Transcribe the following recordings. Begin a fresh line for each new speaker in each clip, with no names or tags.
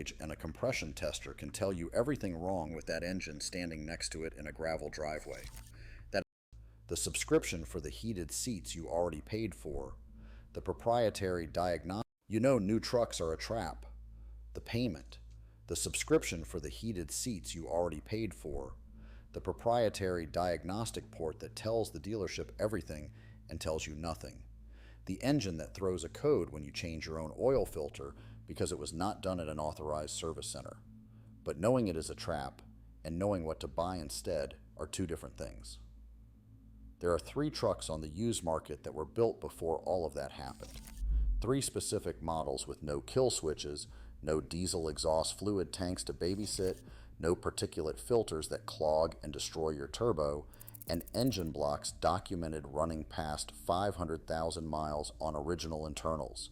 gauge and a compression tester can tell you everything wrong with that engine standing next to it in a gravel driveway. That the subscription for the heated seats you already paid for, the proprietary diagnostic. You know new trucks are a trap. The payment, the subscription for the heated seats you already paid for, the proprietary diagnostic port that tells the dealership everything and tells you nothing, the engine that throws a code when you change your own oil filter because it was not done at an authorized service center. But knowing it is a trap and knowing what to buy instead are two different things. There are 3 trucks on the used market that were built before all of that happened. 3 specific models with no kill switches, no diesel exhaust fluid tanks to babysit, no particulate filters that clog and destroy your turbo, and engine blocks documented running past 500,000 miles on original internals.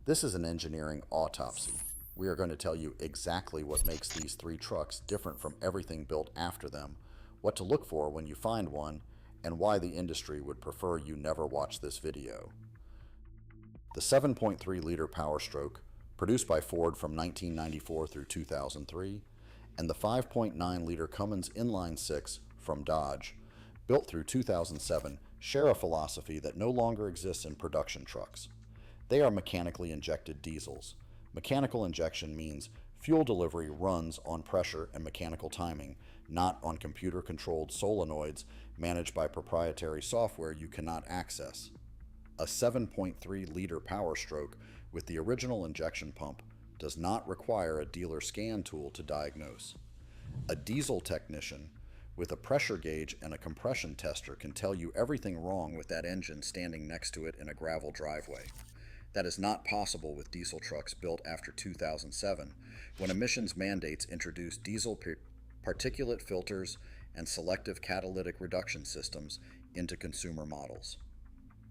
This is an engineering autopsy. We are going to tell you exactly what makes these 3 trucks different from everything built after them, what to look for when you find one, and why the industry would prefer you never watch this video. The 7.3-liter Power Stroke, produced by Ford from 1994 through 2003, and the 5.9-liter Cummins Inline-6 from Dodge, built through 2007, share a philosophy that no longer exists in production trucks. They are mechanically injected diesels. Mechanical injection means fuel delivery runs on pressure and mechanical timing, not on computer-controlled solenoids managed by proprietary software you cannot access. A 7.3-liter Power Stroke with the original injection pump does not require a dealer scan tool to diagnose. A diesel technician with a pressure gauge and a compression tester can tell you everything wrong with that engine standing next to it in a gravel driveway. That is not possible with diesel trucks built after 2007, when emissions mandates introduced diesel particulate filters and selective catalytic reduction systems into consumer models.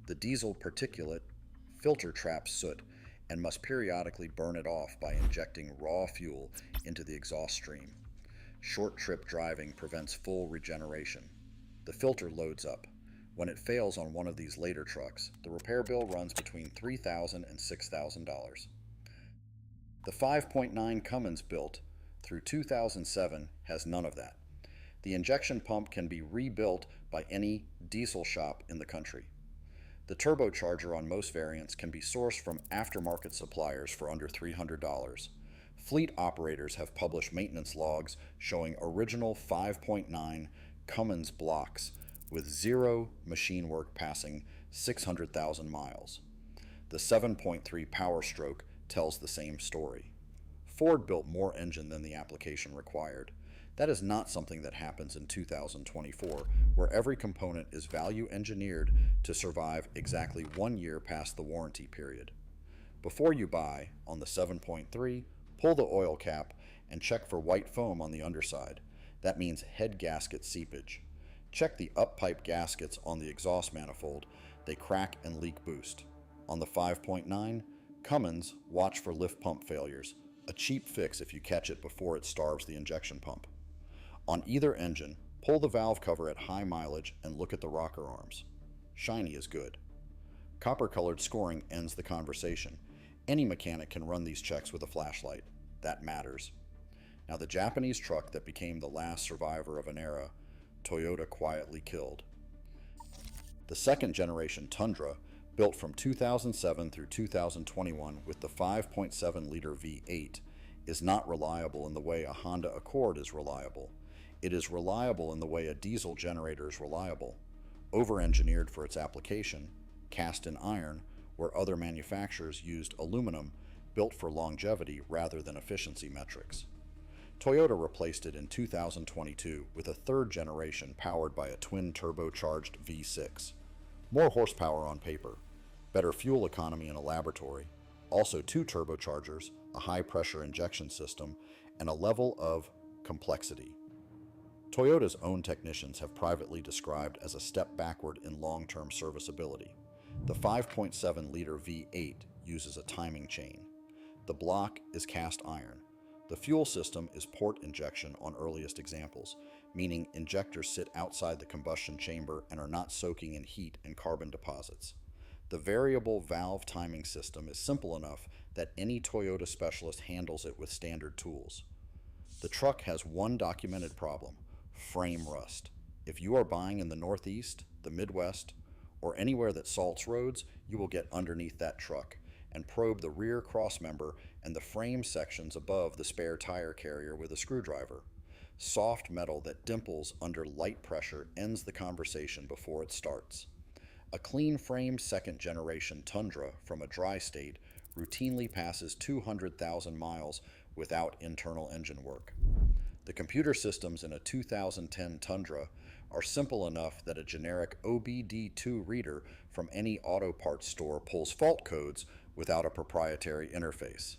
The diesel particulate filter traps soot and must periodically burn it off by injecting raw fuel into the exhaust stream. Short trip driving prevents full regeneration. The filter loads up. When it fails on one of these later trucks, the repair bill runs between $3,000 and $6,000. The 5.9 Cummins built through 2007 has none of that. The injection pump can be rebuilt by any diesel shop in the country. The turbocharger on most variants can be sourced from aftermarket suppliers for under $300. Fleet operators have published maintenance logs showing original 5.9 Cummins blocks with 0 machine work passing 600,000 miles. The 7.3 Power Stroke tells the same story. Ford built more engine than the application required. That is not something that happens in 2024, where every component is value engineered to survive exactly 1 year past the warranty period. Before you buy, on the 7.3, pull the oil cap and check for white foam on the underside. That means head gasket seepage. Check the up-pipe gaskets on the exhaust manifold. They crack and leak boost. On the 5.9, Cummins, watch for lift pump failures, a cheap fix if you catch it before it starves the injection pump. On either engine, pull the valve cover at high mileage and look at the rocker arms. Shiny is good. Copper-colored scoring ends the conversation. Any mechanic can run these checks with a flashlight. That matters. Now, the Japanese truck that became the last survivor of an era, Toyota quietly killed. The second generation Tundra, built from 2007 through 2021 with the 5.7-liter V8, is not reliable in the way a Honda Accord is reliable. It is reliable in the way a diesel generator is reliable, over-engineered for its application, cast in iron, where other manufacturers used aluminum, built for longevity rather than efficiency metrics. Toyota replaced it in 2022 with a third generation powered by a twin turbocharged V6. More horsepower on paper, better fuel economy in a laboratory, also 2 turbochargers, a high-pressure injection system, and a level of complexity. Toyota's own technicians have privately described as a step backward in long-term serviceability. The 5.7-liter V8 uses a timing chain. The block is cast iron. The fuel system is port injection on earliest examples, meaning injectors sit outside the combustion chamber and are not soaking in heat and carbon deposits. The variable valve timing system is simple enough that any Toyota specialist handles it with standard tools. The truck has one documented problem: frame rust. If you are buying in the Northeast, the Midwest, or anywhere that salts roads, you will get underneath that truck and probe the rear crossmember and the frame sections above the spare tire carrier with a screwdriver. Soft metal that dimples under light pressure ends the conversation before it starts. A clean framed second generation Tundra from a dry state routinely passes 200,000 miles without internal engine work. The computer systems in a 2010 Tundra are simple enough that a generic OBD2 reader from any auto parts store pulls fault codes without a proprietary interface.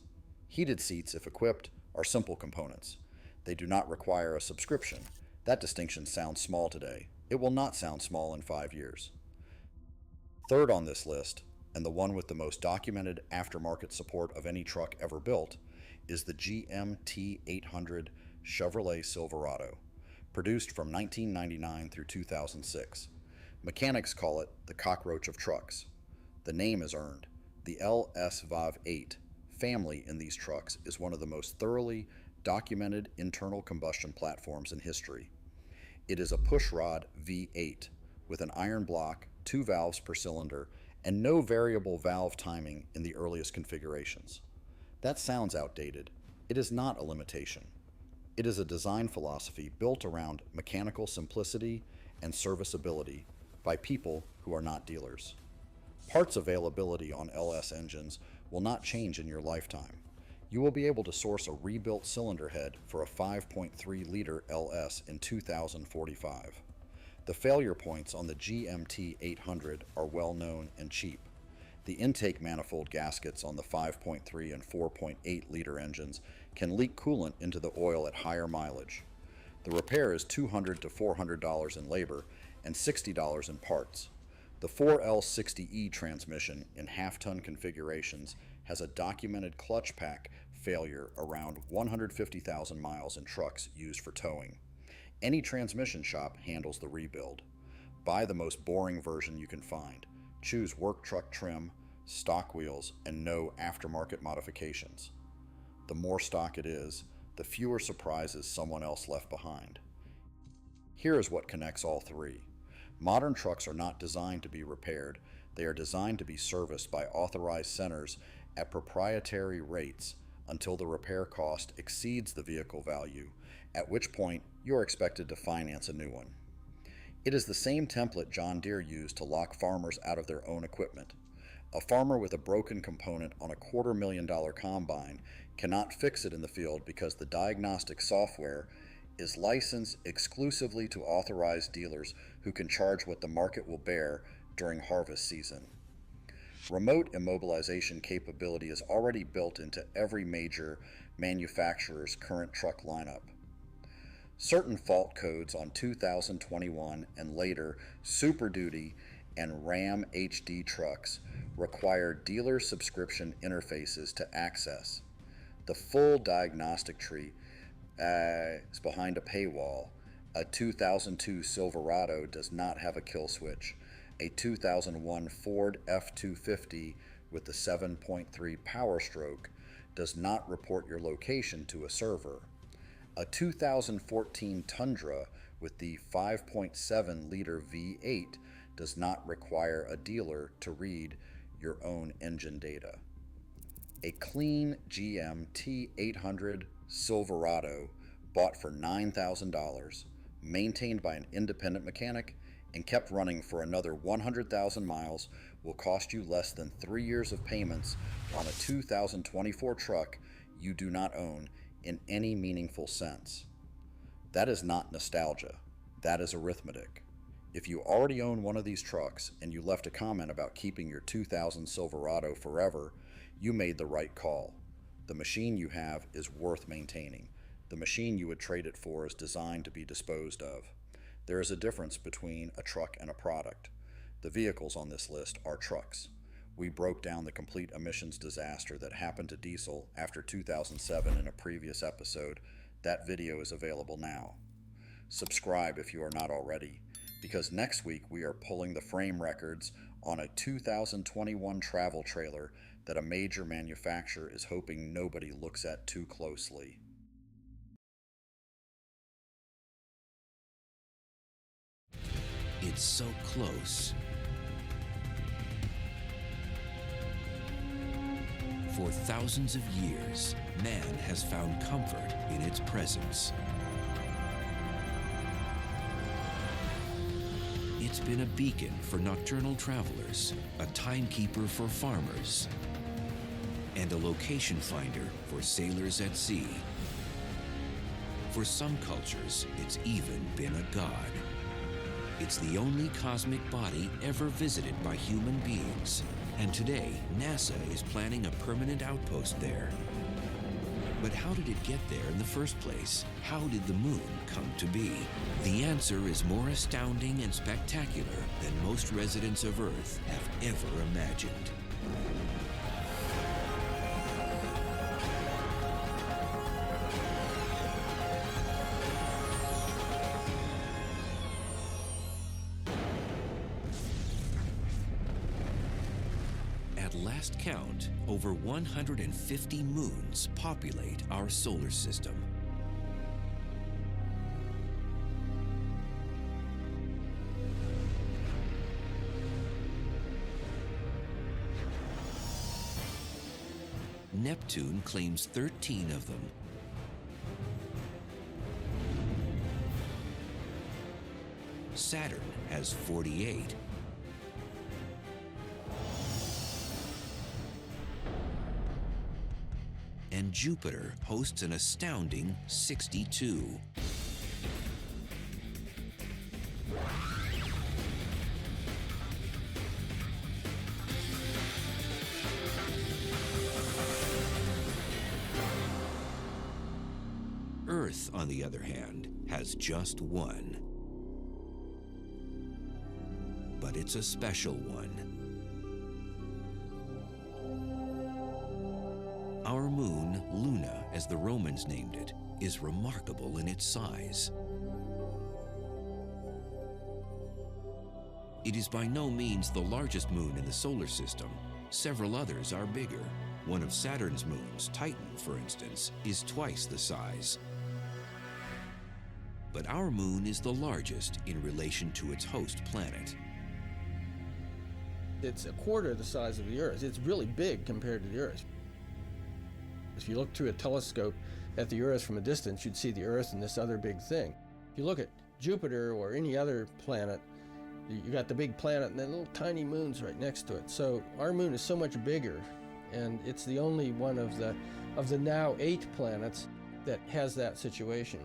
Heated seats, if equipped, are simple components. They do not require a subscription. That distinction sounds small today. It will not sound small in 5 years. Third on this list, and the one with the most documented aftermarket support of any truck ever built, is the GMT 800 Chevrolet Silverado, produced from 1999 through 2006. Mechanics call it the cockroach of trucks. The name is earned. The LS-VAV8 family in these trucks is one of the most thoroughly documented internal combustion platforms in history. It is a pushrod V8 with an iron block, 2 valves per cylinder, and no variable valve timing in the earliest configurations. That sounds outdated. It is not a limitation. It is a design philosophy built around mechanical simplicity and serviceability by people who are not dealers. Parts availability on LS engines will not change in your lifetime. You will be able to source a rebuilt cylinder head for a 5.3-liter LS in 2045. The failure points on the GMT 800 are well known and cheap. The intake manifold gaskets on the 5.3 and 4.8-liter engines can leak coolant into the oil at higher mileage. The repair is $200 to $400 in labor and $60 in parts. The 4L60E transmission in half-ton configurations has a documented clutch pack failure around 150,000 miles in trucks used for towing. Any transmission shop handles the rebuild. Buy the most boring version you can find. Choose work truck trim, stock wheels, and no aftermarket modifications. The more stock it is, the fewer surprises someone else left behind. Here is what connects all three. Modern trucks are not designed to be repaired. They are designed to be serviced by authorized centers at proprietary rates until the repair cost exceeds the vehicle value, at which point you are expected to finance a new one. It is the same template John Deere used to lock farmers out of their own equipment. A farmer with a broken component on a $250,000 combine cannot fix it in the field because the diagnostic software is licensed exclusively to authorized dealers who can charge what the market will bear during harvest season. Remote immobilization capability is already built into every major manufacturer's current truck lineup. Certain fault codes on 2021 and later Super Duty and Ram HD trucks require dealer subscription interfaces to access. The full diagnostic tree is behind a paywall. A 2002 Silverado does not have a kill switch. A 2001 Ford F-250 with the 7.3 Power Stroke does not report your location to a server. A 2014 Tundra with the 5.7-liter V8 does not require a dealer to read your own engine data. A clean GMT 800 Silverado bought for $9,000, maintained by an independent mechanic, and kept running for another 100,000 miles will cost you less than 3 years of payments on a 2024 truck you do not own in any meaningful sense. That is not nostalgia. That is arithmetic. If you already own one of these trucks and you left a comment about keeping your 2000 Silverado forever, you made the right call. The machine you have is worth maintaining. The machine you would trade it for is designed to be disposed of. There is a difference between a truck and a product. The vehicles on this list are trucks. We broke down the complete emissions disaster that happened to diesel after 2007 in a previous episode. That video is available now. Subscribe if you are not already, because next week we are pulling the frame records on a 2021 travel trailer that a major manufacturer is hoping nobody looks at too closely.
It's so close. For thousands of years, man has found comfort in its presence. It's been a beacon for nocturnal travelers, a timekeeper for farmers, and a location finder for sailors at sea. For some cultures, it's even been a god. It's the only cosmic body ever visited by human beings, and today, NASA is planning a permanent outpost there. But how did it get there in the first place? How did the moon come to be? The answer is more astounding and spectacular than most residents of Earth have ever imagined. At last count, over 150 moons populate our solar system. Neptune claims 13 of them. Saturn has 48. And Jupiter hosts an astounding 62. Earth, on the other hand, has just one. But it's a special one. Our moon, Luna, as the Romans named it, is remarkable in its size. It is by no means the largest moon in the solar system. Several others are bigger. One of Saturn's moons, Titan, for instance, is twice the size. But our moon is the largest in relation to its host planet.
It's a quarter the size of the Earth. It's really big compared to the Earth. If you look through a telescope at the Earth from a distance, you'd see the Earth and this other big thing. If you look at Jupiter or any other planet, you got the big planet and then little tiny moons right next to it. So our moon is so much bigger, and it's the only one of the now 8 planets that has that situation.